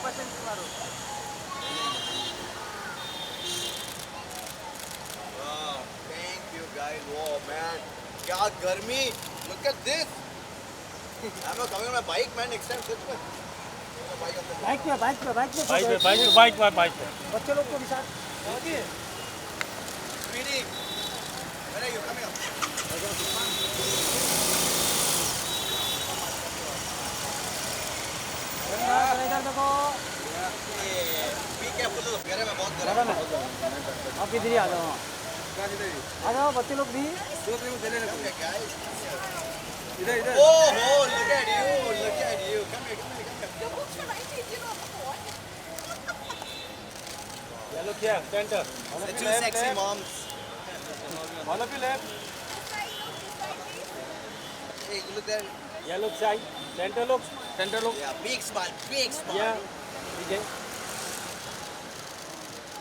Wow, thank you guys. Wow, man. क्या गर्मी. Look at this. I'm not coming on my bike, man. Next time, sitting with. Bike पे bike पे बच्चे लोग को भी साथ Sweetie, when are you coming up? इधर देखो Be careful. गरम है, बहुत गरम है. आप इधर ही आ जाओ आ जाओ बच्चे लोग भी Okay, guys. इधर इधर Oh, look at you. Look at you. Come here, come here, come here. Yellow क्या centre The two sexy moms. One of left Hey, look there. Yellow side centre लोग Yeah, big smile, big smile. या ठीक है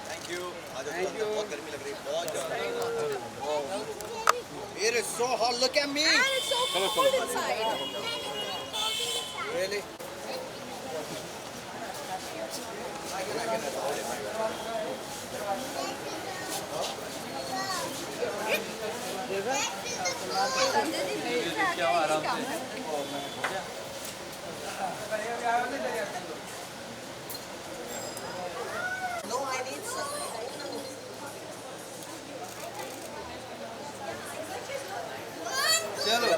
Thank you. आज तो बहुत गर्मी लग रही है, बहुत ज़्यादा. It is so hot. Look at me. And it's so cold inside. Really? No, I need some. चलो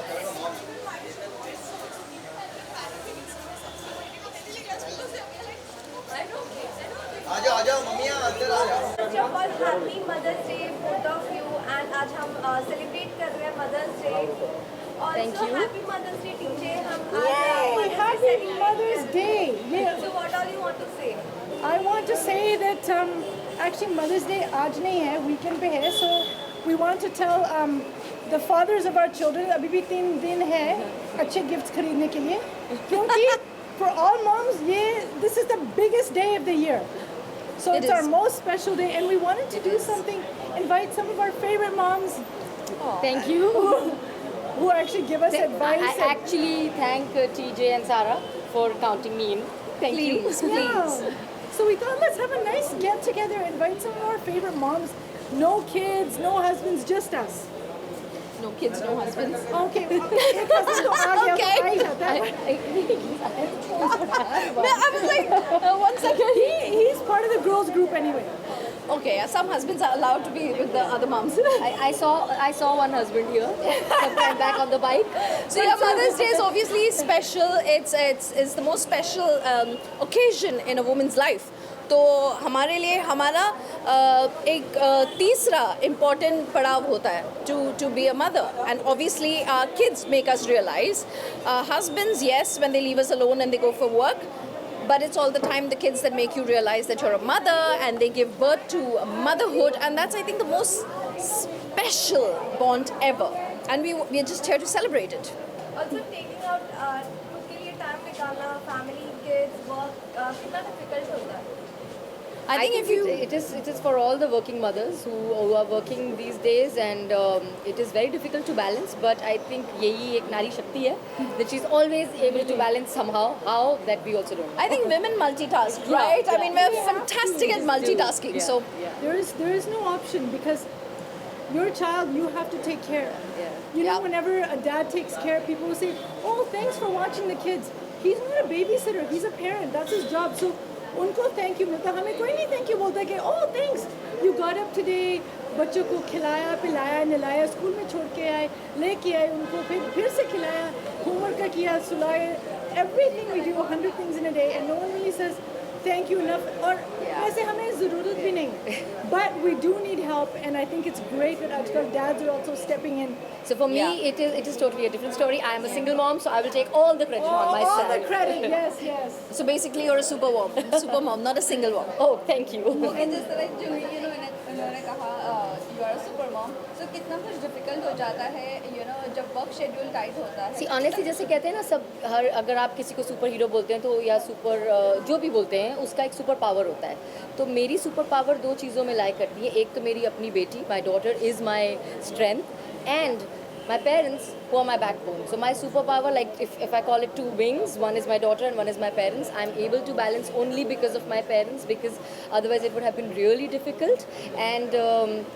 आ जाओ मम्मियाँ अंदर आ जाओ. First of all, happy Mother's Day, both of you. And आज हम celebrate कर रहे हैं Mother's Day. Also, happy Mother's Day, TJ. हम Yay! Happy Mother's Day! Yeah. So, what all you want to say? I want to say that actually Mother's Day आज नहीं है, weekend पे है, so we want to tell the fathers of our children अभी भी 3 दिन है अच्छे gifts खरीदने के लिए, क्योंकि for all moms this is the biggest day of the year. So it's our most special day, and we wanted to do something, invite some of our favorite moms. Thank you. Who actually give us advice. I actually thank TJ and Sarah for counting me in. Thank you. Yeah. So we thought let's have a nice get together, invite some of our favorite moms. No kids, no husbands, just us. No kids, no husbands. Okay. एक husband तो आ गया, तो आ ही जाता है. I was like, one second. He's part of the girls group anyway. Okay, some husbands are allowed to be with the other moms. I saw one husband here, sometime back on the bike. So your Mother's Day is obviously special. It's the most special occasion in a woman's life. तो हमारे लिए हमारा एक तीसरा important पड़ाव होता है to be a mother, and obviously our kids make us realize. Husbands, yes, when they leave us alone and they go for work, but it's all the time the kids that make you realize that you're a mother, and they give birth to motherhood, and that's, I think, the most special bond ever, and we are just here to celebrate it. Also, taking out खुद के लिए time निकालना, family, kids, work, कितना difficult होता है. I think if you it is for all the working mothers who are working these days, and it is very difficult to balance, but I think यही एक नारी शक्ति है that she's always able to balance somehow. How, that we also don't know. I think women multitask, right? I mean, we're fantastic at multitasking. So There is no option, because your child you have to take care of. You know, whenever a dad takes care, people will say, "Oh, thanks for watching the kids." He's not a babysitter. He's a parent. That's his job. So उनको thank you मिलता, हमें कोई नहीं thank you बोलता कि oh thanks you got up today, बच्चों को खिलाया पिलाया नलाया, स्कूल में छोड़ के आए, लेके आए उनको, फिर से खिलाया, होमवर्क का किया, सुलाए. Everything we do 100 things in a day, and no one really says thank you enough. और वैसे हमें ज़रूरत भी नहीं, but we do need help, and I think it's great that आजकल dads are also stepping in. So for me, it is totally a different story. I am a single mom, so I will take all the credit on myself. All the credit, yes. so basically you're a super mom, not a single mom. Oh, thank you. And जिस तरह जो उन्होंने कहा you are a super mom, so कितना कुछ difficult हो जाता है, जब work schedule tight होता है. See, honestly, जैसे कहते हैं ना सब अगर आप किसी को सुपर हीरो बोलते हैं तो या सुपर जो भी बोलते हैं उसका एक सुपर पावर होता है. तो मेरी सुपर पावर 2 चीज़ों में लाई करती है. एक तो मेरी अपनी बेटी, my daughter is my strength, and my parents who are my backbone. So my superpower, like if I call it two wings, one is my daughter and one is my parents. I'm able to balance only because of my parents, because otherwise it would have been really difficult. And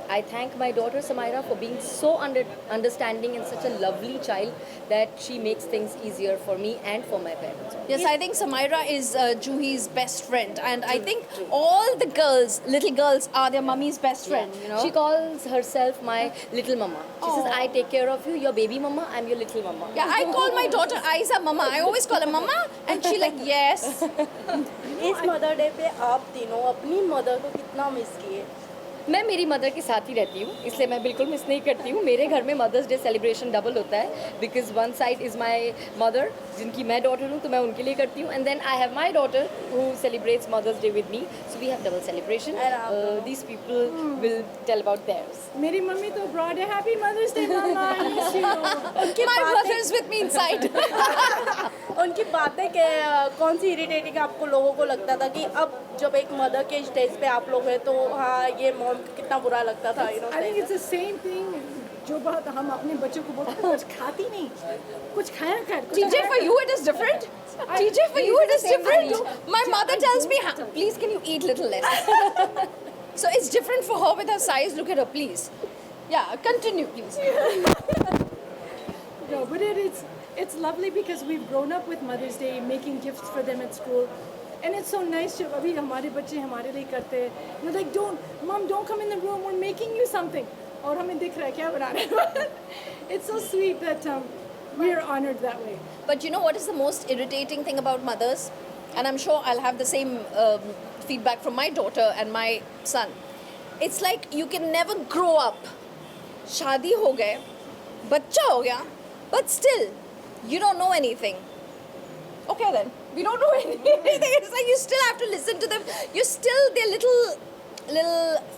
I thank my daughter Samaira for being so understanding and such a lovely child that she makes things easier for me and for my parents. Yes, I think Samaira is Juhi's best friend, and I think all the girls, little girls, are their mummy's best friend. You know, She calls herself my little mama. She says, I take care of you, your baby mama, I'm your little mama. yeah, I call my daughter Aiza Mama. I always call her Mama, and she like yes. इस mother day पे आप तीनों अपनी mother को कितना miss किए? मैं मेरी मदर के साथ ही रहती हूँ, इसलिए मैं बिल्कुल मिस नहीं करती हूँ. मेरे घर में मदर्स डे सेलिब्रेशन डबल होता है, because one side is my mother, जिनकी मैं डॉटर हूँ, तो मैं उनके लिए करती हूँ. And then I have my daughter who celebrates mother's day with me, so we have double celebration. These people will tell about theirs. मेरी मम्मी तो ब्रॉड है, happy mother's day mamma. My brother is with me inside. उनकी बातें कौन सी irritating आपको लोगों को लगता था कि अब जब एक मदर के स्टेज पे आप लोग हैं तो हाँ ये मॉम कितना बुरा लगता था, you know? I think it's the same thing. जो बात हम अपने बच्चों को बोलते हैं, कुछ खाती नहीं, कुछ खाया कर. TJ, for you it is different. TJ, for you it is different. My mother tells me, please can you eat little less? So it's different for her with her size. Look at her, please. Yeah, continue, please. No, but it's lovely because we've grown up with Mother's Day, making gifts for them at school. And it's so nice जब अभी हमारे बच्चे हमारे लिए करते हैं. We're like, Mom, don't come in the room. We're making you something. और हमें दिख रहा है क्या बना रहे हैं. It's so sweet that we are honored that way. But you know what is the most irritating thing about mothers? And I'm sure I'll have the same feedback from my daughter and my son. It's like you can never grow up. शादी हो गए, बच्चा हो गया, but still, you don't know anything. Okay then, we don't know anything. It's like you still have to listen to them. You're still their little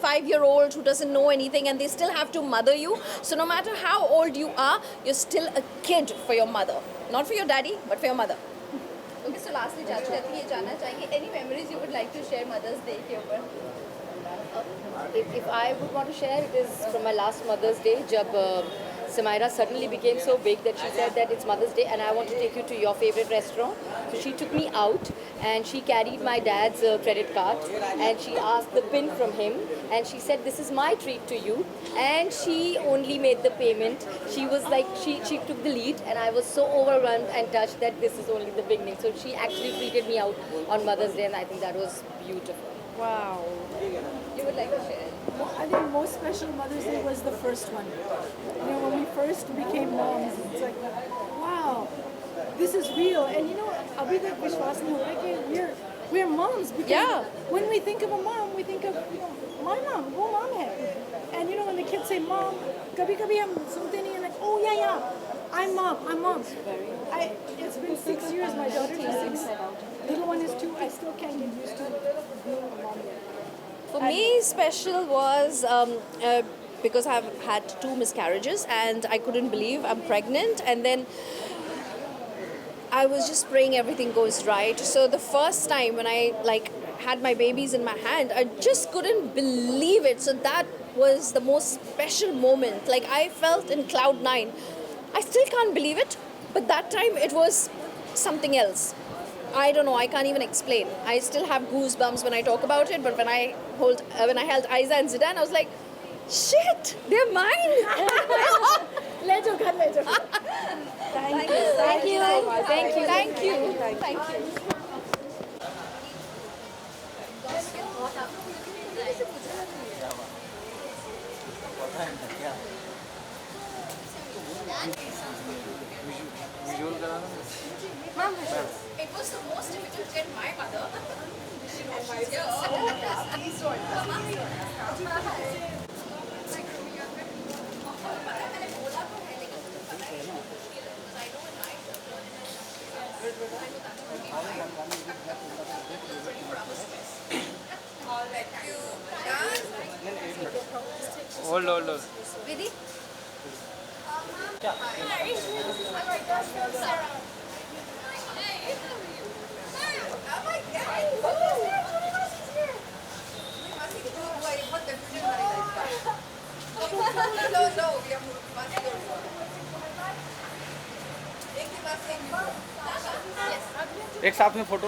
5-year-old who doesn't know anything, and they still have to mother you. So no matter how old you are, you're still a kid for your mother. Not for your daddy, but for your mother. Okay so lastly जाते जाते ये जानना चाहेंगे any memories you would like to share mother's day के ऊपर? If I would want to share, it is from my last Mother's Day, जब Samaira suddenly became so big that she said that it's Mother's Day and I want to take you to your favorite restaurant. So she took me out and she carried my dad's credit card and she asked the pin from him and she said, this is my treat to you. And she only made the payment. She was like, she took the lead and I was so overwhelmed and touched that this is only the beginning. So she actually treated me out on Mother's Day and I think that was beautiful. Wow. You would like to share? I think most special Mother's Day was the first one. You know, when we first became moms, it's like, wow, this is real. And you know, abhi tak vishwas nahi ho raha कि we're moms because Yeah. when we think of a mom, we think of my mom, wo mom hai. And you know, when the kids say mom, kabhi hum sunte nahi hai like, oh yeah, I'm mom. It's been 6 years. My daughter is 6. Little one is 2. I still can't get used to being a mom yet. For me, special was because I've had 2 miscarriages and I couldn't believe I'm pregnant. And then I was just praying everything goes right. So the first time when I had my babies in my hand, I just couldn't believe it. So that was the most special moment. Like I felt in cloud 9. I still can't believe it, but that time it was something else. I don't know. I can't even explain. I still have goosebumps when I talk about it. But when I held Aiza and Zidane, I was like, "Shit, they're mine." ले जाओ घर ले जाओ. Thank you. Thank you. Thank you. Thank you. Thank you. It was the most difficult to get my mother. Hold. Vidhi? No, we have एक साथ में photo.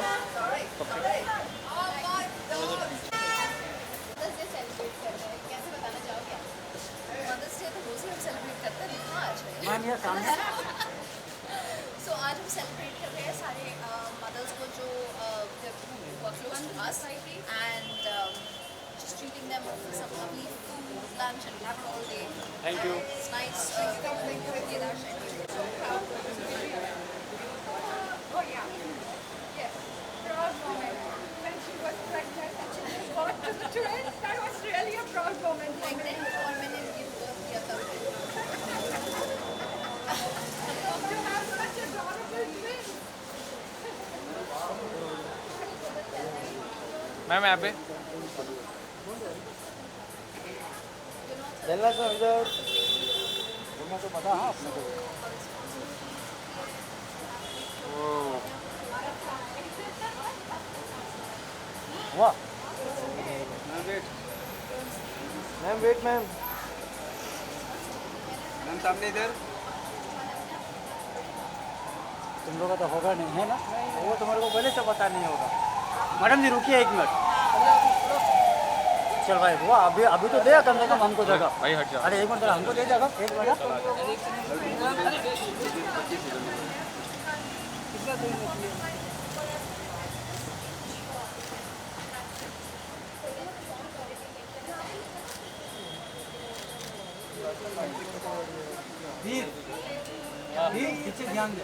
Ma'am ये सामने. So आज हम सेलिब्रेट कर रहे हैं सारे मदर्स को जो work close to us and just treating them with some lovely food, lunch and dinner all day. Thank you. It's nice. Kedar Shetty. Oh yeah. Yes. Proud moment when she was pregnant and she got to the twins. That was really a proud moment. Like then और मैंने give birth किया तब. To have such adorable twins. Ma'am यहाँ पे. चलना sir इधर. बोलना तो पता हाँ अपने को. वाह. Ma'am wait ma'am. मैम सामने इधर. तुम लोगों का तो होगा नहीं है ना. वो तुम्हारे को पहले से पता नहीं होगा. मैडम जी रुकिए 1 मिनट. चल भाई वो अभी तो दे कम से कम हमको जगह. भाई हट जा. अरे 1 मिनट हमको दे जगह. 1 मिनट. पीछे ध्यान दे.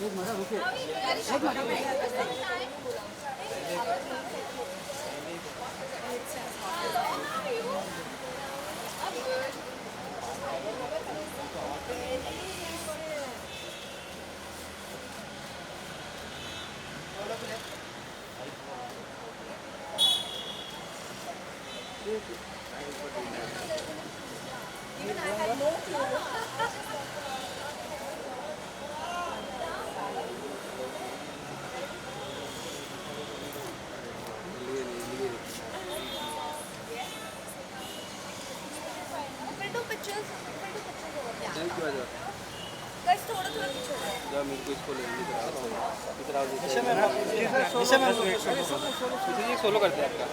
एक मिनट रुकिए. एक minute. Even I had no clue. Guys, थोड़ा पीछे हो जाओ. मेरे को इसको ले इधर आओ. निशा मैम एक सोलो करते हैं आपका.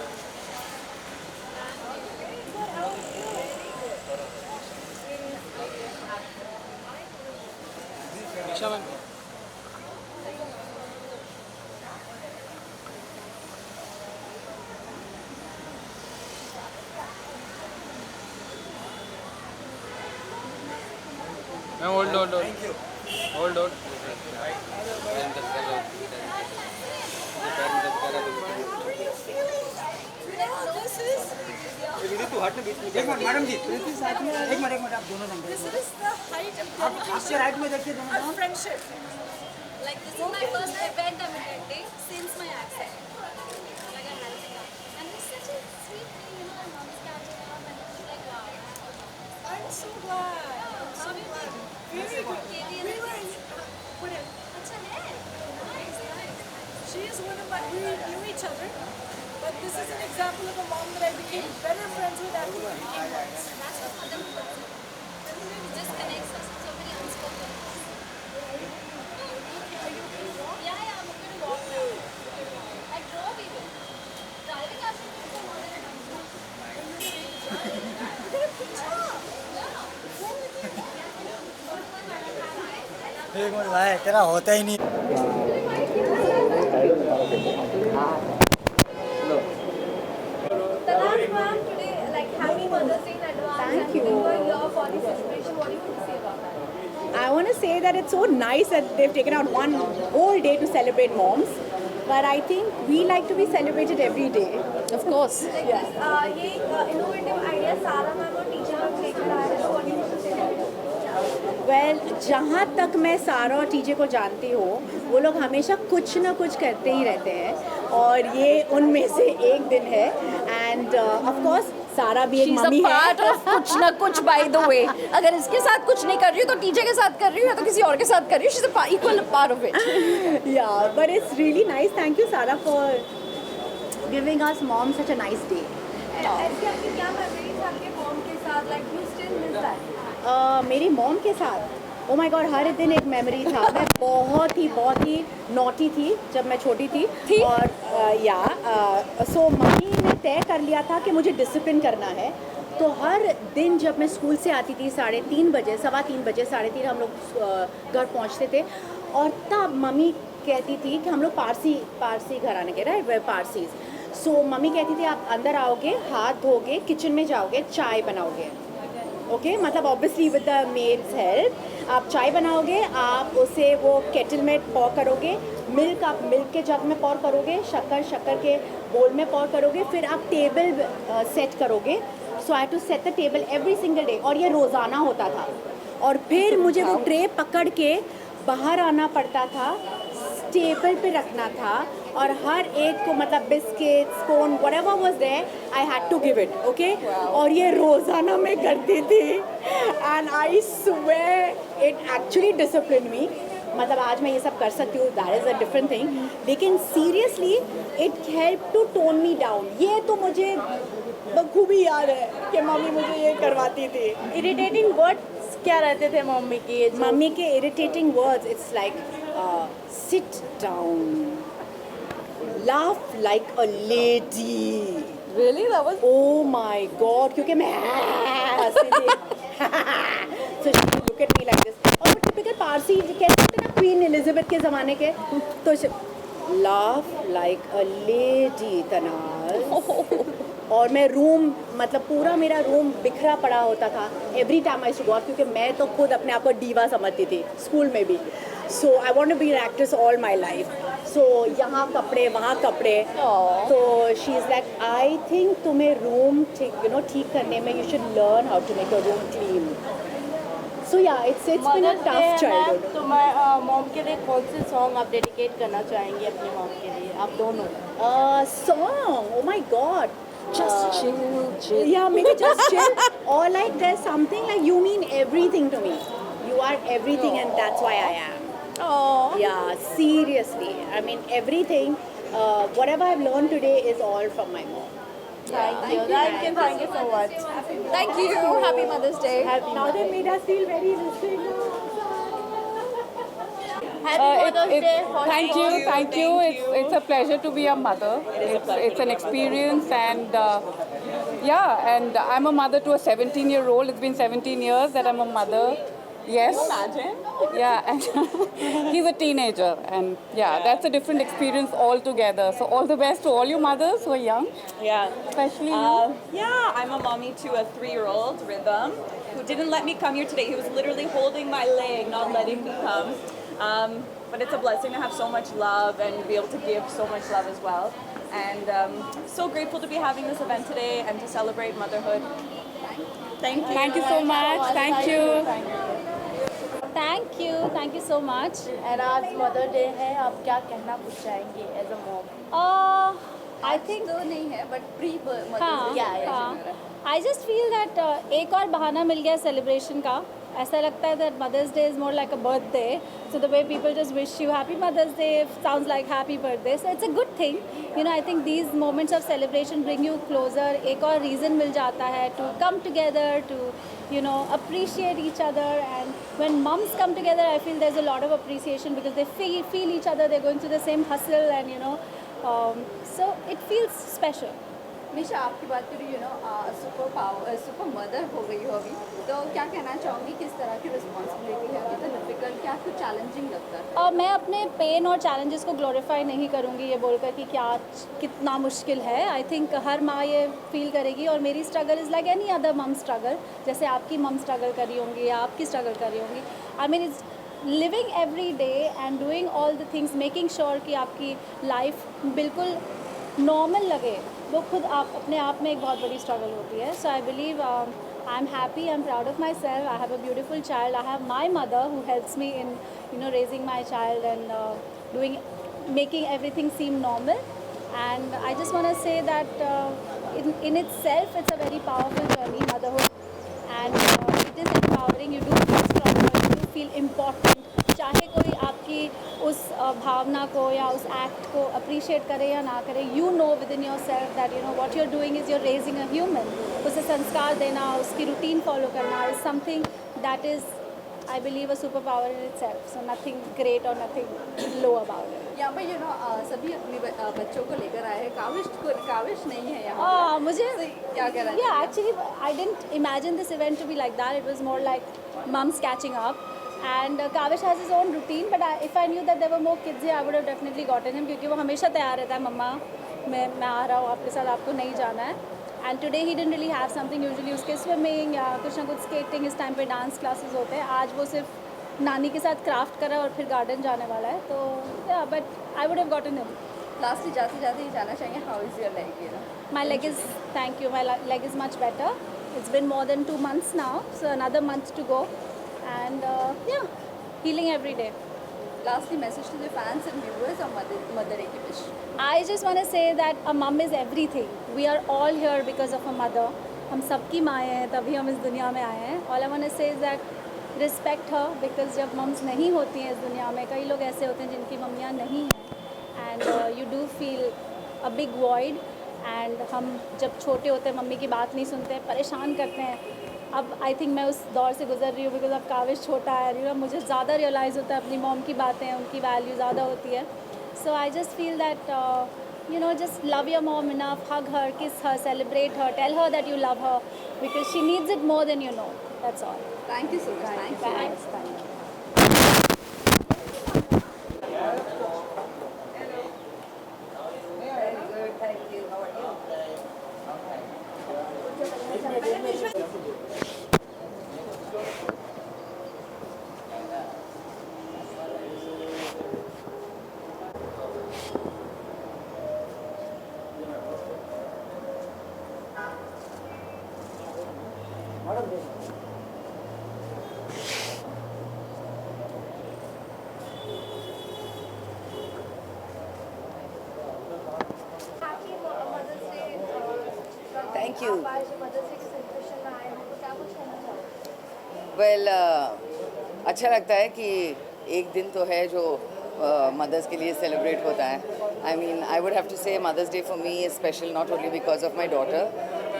Nisha ma'am. Ma'am hold hold hold hold. एक मिनट मैडम जी. एक मिनट आप दोनों number. This is the height of आप आपसे राइट में देखिए दोनों. our friendship. Like this is my first event I'm attending since my accident. Like I'm helping out. And it's such a sweet thing, you know, my mom's catching up and it's like wow. I'm so glad. I'm so glad. Really good. We were अच्छा है. Nice, nice. She is one of my, we knew each other, but this is an example of a mom that I became better friends with after we became moms. That's what motherhood does. Motherhood just connects us with so many unspoken. Yeah, I'm going to walk now. I drove even. Driving actually is more than एक minute भाई तेरा होता ही नहीं. Talas ma'am, today, like happy Mother's Day in advance. Thank you. And we were here for the celebration. What do you want to say about that? I want to say that it's so nice that they've taken out one whole day to celebrate moms, but I think we like to be celebrated every day. Of course. Yes. ये innovative idea Sara ma'am और teacher ma'am लेकर आए हैं. So what do you want to say about it? Well जहाँ तक मैं सारा और टीजे को जानती हूँ, वो लोग हमेशा कुछ ना कुछ करते ही रहते हैं और ये उनमें से एक दिन है. एंड ऑफ कोर्स सारा भी एक She's a मम्मी part है. of कुछ ना कुछ by the way. अगर इसके साथ कुछ नहीं कर रही हो तो टीजे के साथ कर रही हो या तो किसी और के साथ कर रही हो. She's a equal part of it. Yeah, but it's really nice. Thank you, Sara, for giving us mom such a nice day. ऐसी आपकी क्या मेमोरीज आपके मॉम के साथ, like you still miss that? मेरी मॉम के साथ ओ माय गॉड हर दिन एक मेमोरी था. मैं बहुत ही नॉटी थी जब मैं छोटी थी. और सो मम्मी ने तय कर लिया था कि मुझे डिसिप्लिन करना है. तो हर दिन जब मैं स्कूल से आती थी 3:30 बजे, 3:15 बजे, 3:30 हम लोग घर पहुंचते थे. और तब मम्मी कहती थी कि हम लोग पारसी घराने के, राइट, पारसीज. सो मम्मी कहती थी आप अंदर आओगे, हाथ धोगे, किचन में जाओगे, चाय बनाओगे. ओके मतलब obviously with the maid's help आप चाय बनाओगे. आप उसे वो केटल में पॉर करोगे. मिल्क आप मिल्क के जग में पॉर करोगे. शक्कर के बोल में पॉर करोगे. फिर आप टेबल सेट करोगे. So I to set the table every single day. और ये रोज़ाना होता था. और फिर मुझे वो ट्रे पकड़ के बाहर आना पड़ता था, टेबल पे रखना था. और हर एक को मतलब biscuits, cone, whatever was there, I had to give it. Okay और ये रोज़ाना मैं करती थी. And I swear it actually discipline me. मतलब आज मैं ये सब कर सकती हूँ, that is a different thing. लेकिन seriously it help to tone me down. ये तो मुझे बखूबी याद है कि मम्मी मुझे ये करवाती थी. इरिटेटिंग वर्ड्स क्या रहते थे मम्मी के? मम्मी के irritating words, it's like sit down, laugh like a lady. Really? That was. Oh my God! क्योंकि मैं हंसती थी. So she would look at me like this. और वो typical पारसी कहते थे ना क्वीन एलिजाबेथ के ज़माने के. तो laugh like a lady तनाज़. और मैं रूम मतलब पूरा मेरा रूम बिखरा पड़ा होता था every time I go out. क्योंकि मैं तो खुद अपने आप को डीवा समझती थी स्कूल में भी. So I want to be an actress all my life. So यहाँ कपड़े वहाँ कपड़े. तो she is like I think तुम्हें रूम ठीक करने में you should learn how to make your room clean. So yeah it's been a tough childhood. तो मैं मॉम के लिए कौन से सॉन्ग आप डेडिकेट करना चाहेंगी अपनी मॉम के लिए, आप दोनों? Song, oh my God. Just chill. Yeah, maybe just chill. Or like there's something like you mean everything to me. You are everything and that's why I am. Oh. Yeah, seriously. I mean everything. Whatever I've learned today is all from my mom. Thank you so much. Thank you. Happy Mother's Day. Now they made us feel very innocent. Happy Mother's Day. Thank you. It's a pleasure to be a mother. It's an experience, and and I'm a mother to a 17-year-old. It's been 17 years that I'm a mother. Yes. Can you imagine? Yeah, and he's a teenager, and that's a different experience altogether. So all the best to all you mothers who are young. Yeah. Especially you. Yeah, I'm a mommy to a 3-year-old, Rhythm, who didn't let me come here today. He was literally holding my leg, not letting me come. But it's a blessing to have so much love and be able to give so much love as well. And so grateful to be having this event today and to celebrate motherhood. Thank you. Thank you so much. Thank you. Thank you so much. And आज mother day है, आप क्या कहना चाहेंगे as a mom? I think तो नहीं है, but pre-Mother's Day. हाँ. I just feel that एक और बहाना मिल गया सेलिब्रेशन का. ऐसा लगता है that Mother's Day is more like a birthday. So the way people just wish you Happy Mother's Day sounds like Happy Birthday. So it's a good thing. You know, I think these moments of celebration bring you closer. एक और reason मिल जाता है to come together, to appreciate each other. And when moms come together, I feel there's a lot of appreciation because they feel each other. They're going through the same hustle, and so it feels special. निशा, आपकी बात करी super mother हो गई हो अभी, तो क्या कहना चाहूँगी, किस तरह की रिस्पॉन्सिबिलिटी है, कितना डिफिकल्ट, क्या कुछ चैलेंजिंग लगता है? मैं अपने पेन और चैलेंजेस को ग्लोरीफाई नहीं करूँगी ये बोलकर कि क्या कितना मुश्किल है. आई थिंक हर माँ ये फील करेगी, और मेरी struggle is like any other मम स्ट्रगल. जैसे आपकी मम स्ट्रगल कर रही होंगी या आपकी स्ट्रगल कर रही होंगी. I mean it's living every day and doing all the things, making sure कि आपकी लाइफ बिल्कुल नॉर्मल लगे, वो खुद आप अपने आप में एक बहुत बड़ी स्ट्रगल होती है. So I believe I'm happy, I'm proud of myself. I have a beautiful child. I have my mother who helps me in, raising my child and doing, making everything seem normal. And I just want to say that in itself, it's a very powerful journey, motherhood. And it is empowering. You do feel stronger, you do feel important. चाहे कोई आपकी उस भावना को या उस act को appreciate करे या ना करे, you know within yourself that what you are doing is your raising a human. उसे संस्कार देना, उसकी रूटीन फॉलो करना is something that is, I believe, a superpower in itself. So nothing great or nothing low about it. यहाँ पे सभी अपने बच्चों को लेकर आए हैं. काविश नहीं है यहाँ. मुझे क्या कह रहा है? Yeah, actually, I didn't imagine this event to be like that. It was more like mums catching up. And Kavish has his own routine, but if I knew that there were more kids here, I would have definitely gotten him, क्योंकि वो हमेशा तैयार रहता है, मम्मा मैं आ रहा हूँ आपके साथ, आपको नहीं जाना है. And today he didn't really have something. Usually उसके swimming या कुछ ना कुछ skating, इस टाइम पे डांस क्लासेस होते हैं. आज वो सिर्फ नानी के साथ क्राफ्ट करा और फिर गार्डन जाने वाला है. तो yeah, but I would have gotten him. Lastly, जाते ही जाना चाहेंगे, how is your leg? My leg is, thank you, my leg is much better. It's been more than 2 months now, so another month to go. And yeah, healing every day. Lastly, message to the fans and viewers of Mother Day Wish. I just want to say that a mom is everything. We are all here because of a mother. हम सबकी माएँ हैं, तभी हम इस दुनिया में आए हैं. All I want to say is that respect her, because जब मम्स नहीं होती हैं इस दुनिया में, कई लोग ऐसे होते हैं जिनकी मम्मियाँ नहीं हैं, and you do feel a big void. And हम जब छोटे होते हैं मम्मी की बात नहीं सुनते, परेशान करते हैं. अब आई थिंक मैं उस दौर से गुजर रही हूँ, बिकॉज अब काविश छोटा है, मुझे ज़्यादा रियलाइज़ होता है अपनी मॉम की बातें, उनकी वैल्यू ज़्यादा होती है. So I just feel that just love your mom enough, hug her, kiss her, celebrate her, tell her that you love her, because she needs it more than you know. That's all. Thank you so much. Thanks. Thank you. Thank you. Well, अच्छा लगता है कि एक दिन तो है जो mother's के लिए सेलिब्रेट होता है. I mean, I would have to say Mother's Day for me is special not only because of my daughter,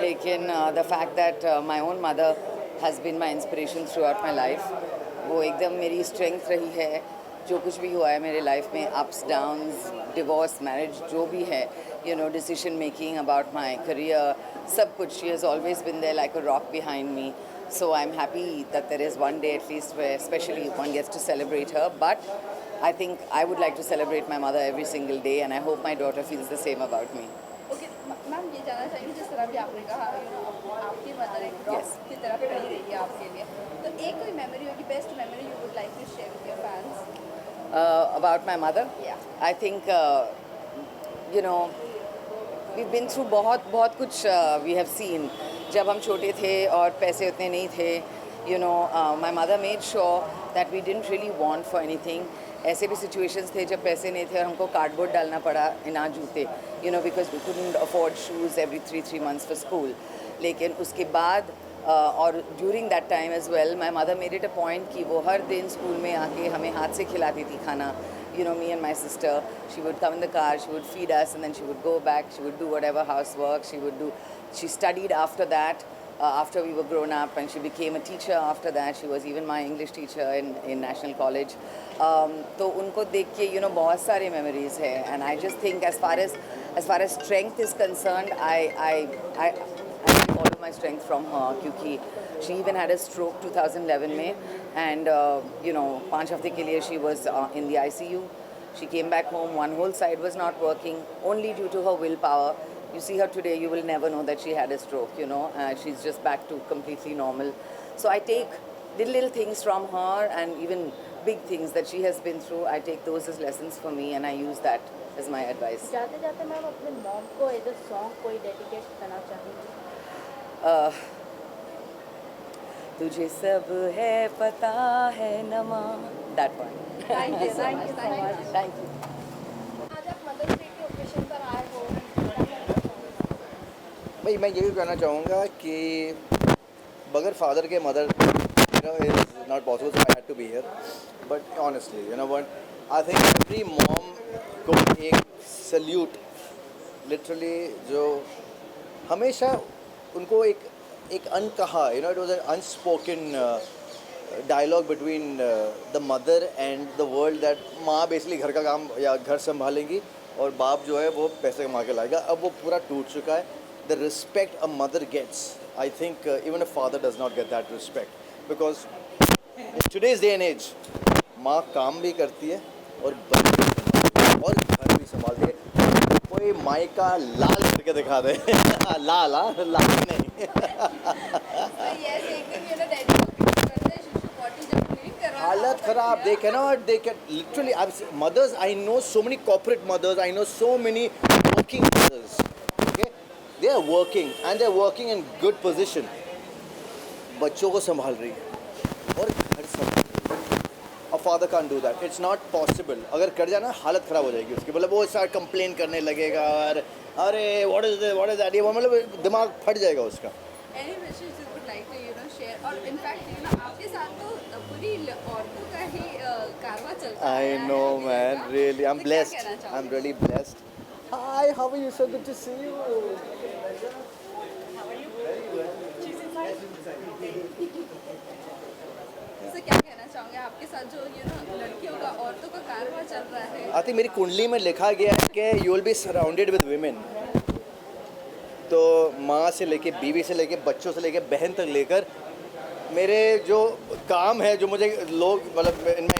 लेकिन the fact that my own mother has been my inspiration throughout my life. वो एकदम मेरी strength रही है. जो कुछ भी हुआ है मेरे लाइफ में, ups, downs, divorce, marriage, जो भी है, decision making about my career, सब कुछ, she has always been there like a rock behind me. So I'm happy that there is one day at least where especially one gets to celebrate her. But I think I would like to celebrate my mother every single day, and I hope my daughter feels the same about me. Okay, ma'am ये जानना चाहिए, जिस तरह भी आपने कहा, आपकी mother एक रॉक की तरह खड़ी रही है आपके लिए, तो एक कोई मेमोरी होगी, best memory you would like to share with your fans? About my mother? Yeah. I think, we've been through बहुत कुछ we have seen. जब हम छोटे थे और पैसे उतने नहीं थे, my mother made sure that we didn't really want for anything. ऐसे भी situations थे जब पैसे नहीं थे और हमको कार्डबोर्ड डालना पड़ा इन जूते, because we couldn't afford shoes every 3 months for school. लेकिन उसके बाद और during that time as well, my mother made it a point कि वो हर दिन स्कूल में आके हमें हाथ से खिलाती थी खाना. Me and my sister, she would come in the car, she would feed us, and then she would go back, she would do whatever housework she would do. She studied after that, after we were grown up, and she became a teacher after that. She was even my English teacher in National College. तो उनको देख के बहुत सारे memories है, and I just think as far as strength is concerned, I take all of my strength from her, क्योंकि she even had a stroke 2011 में, and 5 हफ्ते के लिए she was in the ICU. She came back home, one whole side was not working, only due to her willpower. You see her today, you will never know that she had a stroke, she's just back to completely normal. So I take little things from her, and even big things that she has been through, I take those as lessons for me, and I use that as my advice. जाते जाते ma'am अपने mom को एक song कोई dedicate करना चाहेंगी? तुझे सब है पता है नमा. That one. Thank you so much. Thank you. आज आप मदर्स डे के ओकेजन पर आए हो, भाई मैं यही कहना चाहूँगा कि बगैर फादर के mother is not possible, so I had to be here. But honestly, you know what? I think every mom को एक सल्यूट लिटरली जो हमेशा उनको एक अनकहा, you know, it was an unspoken dialogue between the mother and the world that माँ basically घर का काम या घर संभालेंगी और बाप जो है वो पैसे कमा के लाएगा. अब वो पूरा टूट चुका है. The respect a mother gets, I think even a father does not get that respect, because in today's day and age माँ काम भी करती है और बच्चे भी संभालती है और घर भी संभालती है. कोई माई का लाल करके दिखा दे. लाल नहीं. हालत खराब. They cannot, literally, mothers, I know so many corporate mothers, I know so many working mothers. Okay, they are working and they're working in good position. बच्चों को संभाल रही है और घर संभाल रही है. A father can't do that. It's not possible. अगर कर जाए ना हालत खराब हो जाएगी उसकी. मतलब वो स्टार्ट कंप्लेन करने लगेगा और अरे what is that, ये मतलब दिमाग फट जाएगा उसका. Any message you would like to share? और in fact आपके साथ तो पूरी औरतों का ही कारवां चलता है. I know, man. Really, I'm तो क्या blessed. कहना चाहोगे? I'm really blessed. Hi, how are you? So good to see you. तो क्या कहना चाहोगे आपके साथ जो लड़कियों का औरतों का कारवां चल रहा है? I think मेरी कुंडली में लिखा गया है कि you will be surrounded with women. तो माँ से लेके बीवी से लेके बच्चों से लेके बहन तक लेकर मेरे जो काम है जो मुझे लोग मतलब in my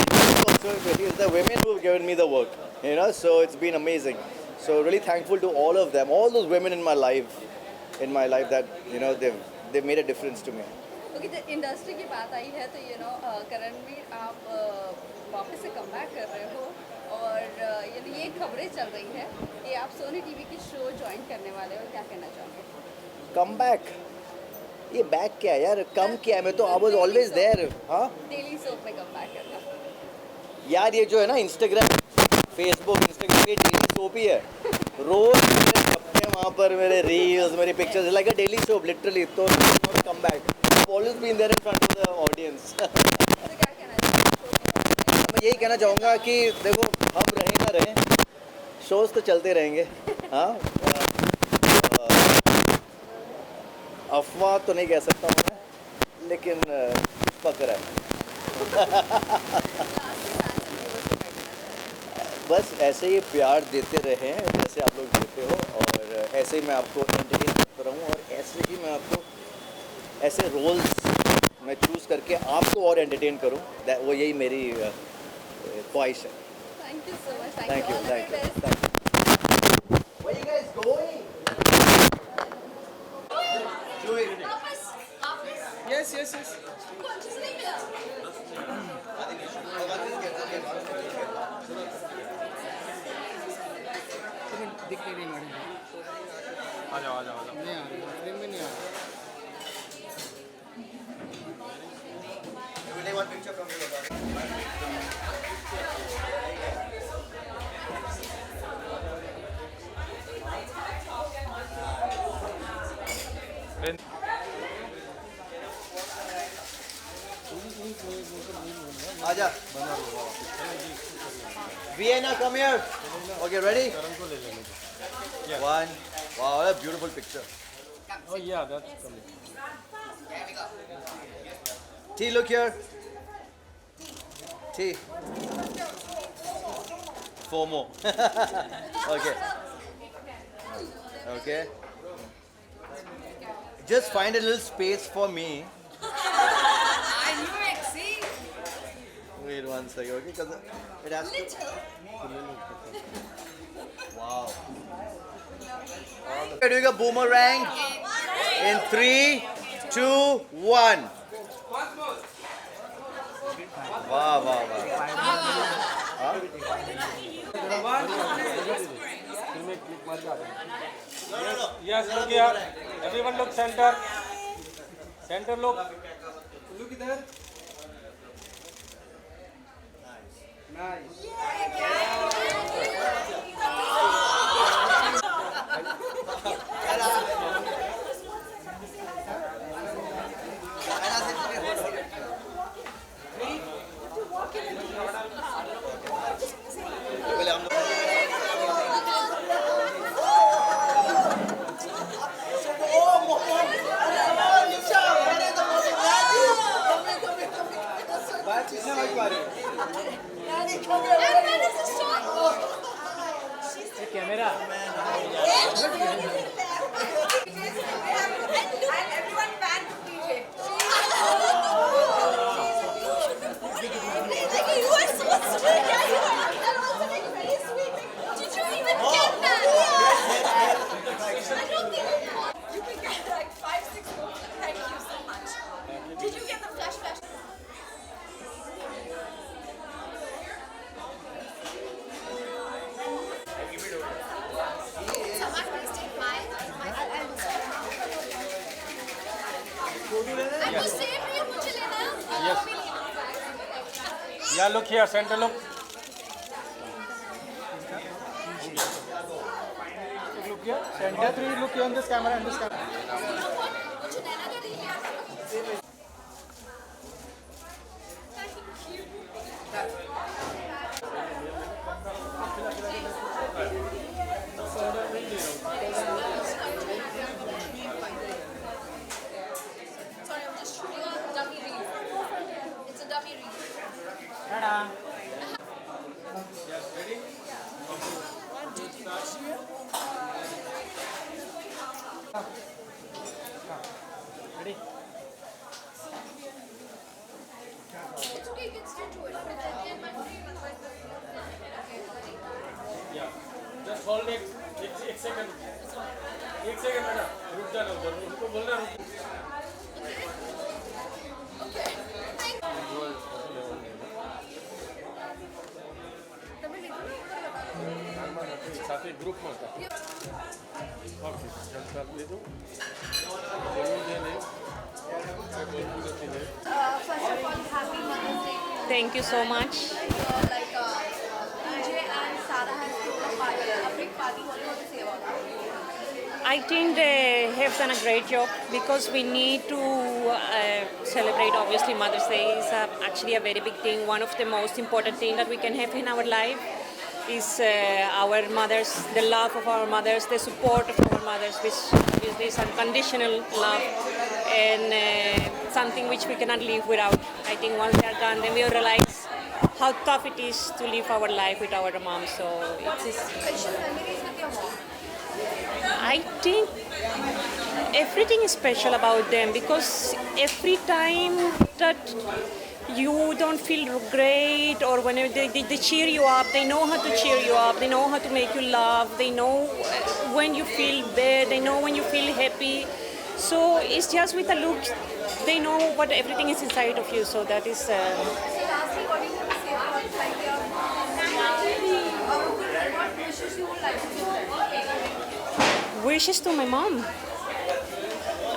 the women who have given me the work, you know, so it's been amazing. So really thankful to all of them, all those women in my life that they've made a difference to me. Okay, जब industry की बात आई है तो करणवीर आप वापस से comeback कर रहे हो और ये खबरें चल रही है कि आप सोनी टीवी की शो ज्वाइन करने वाले हो. क्या कहना चाहोगे? कम बैक, ये बैक क्या है यार? कम क्या है? मैं तो आई वाज ऑलवेज देयर. हाँ, डेली सोप में कमबैक करना यार ये जो है ना फेसबुक इंस्टाग्राम ये डेली सोप ही है. रोज मेरे छपते हैं वहाँ पर मेरे रील्स, मेरी pictures, like a daily soap literally. तो come back, always been there in front of the audience. मैं यही कहना चाहूँगा कि देखो हम रहें ना रहें, शोज तो चलते रहेंगे. हाँ, अफवाह तो नहीं कह सकता हूँ मैं, लेकिन पकड़ा है. बस ऐसे ही प्यार देते रहें जैसे आप लोग देते हो और ऐसे ही मैं आपको एंटरटेन करता रहूँ और ऐसे ही मैं आपको ऐसे रोल्स मैं चूज़ करके आपको और एंटरटेन करूँ. वो यही मेरी ख्वाहिश है. Thank you so much. Thank you. Where you guys going? Yes. दिख नहीं रही मैडम. आ जाओ नहीं आ रही, फ्रेम में नहीं आ रही. You take one picture from here. आजा. Vienna, come here. Okay, ready? One. Wow, what a beautiful picture. Oh yeah, that's coming. T, look here. T. FOMO. Okay. Okay. Just find a little space for me. I knew it. See? Wait one second, okay? Because it has to. Wow. We're doing a boomerang in 3, 2, 1. Wow. Huh? Yes, look here. Everyone look center. Center look. किधर? Nice. Camera Yeah, look here, center look. Look here. Center 3. Look here on this camera and this camera. Sorry, I'm just shooting a dummy reel. It's a dummy reel. Ta-da. Yes, ready? Ready? It's okay, you can still do it. Yeah. Just hold it. एक second madam रुक जाना उधर उनको बोलना रुक साथ ही group में होता ओके चल ले दो जरूर दे ले First of all, happy Mother's Day. Thank you so much. Like DJ and Sarah has thrown a party, a big party. What do you want to say about that? I think they have done a great job because we need to celebrate. Obviously, Mother's Day is actually a very big thing. One of the most important things that we can have in our life is our mothers, the love of our mothers, the support of our mothers, which is unconditional love and something which we cannot live without. I think once they are gone, then we realize how tough it is to live our life with our mom. So it's Special memories with your mom. I think everything is special about them because every time that you don't feel great or whenever they cheer you up, they know how to cheer you up, they know how to make you laugh, they know when you feel bad, they know when you feel happy. So it's just with a look, they know what everything is inside of you. So that is. So lastly, what do you want to say about like your mom? What wishes you would like to give? Wishes to my mom.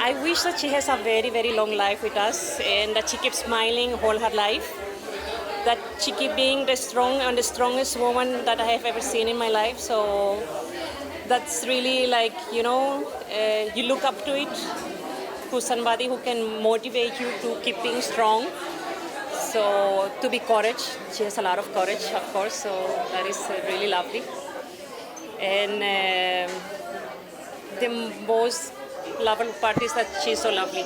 I wish that she has a very, very long life with us and that she keeps smiling all her life. That she keeps being the strong and the strongest woman that I have ever seen in my life. So that's really like, you look up to it. Who's somebody who can motivate you to keep being strong. So to be courage. She has a lot of courage, of course. So that is really lovely. And the most lovable part is that she's so lovely.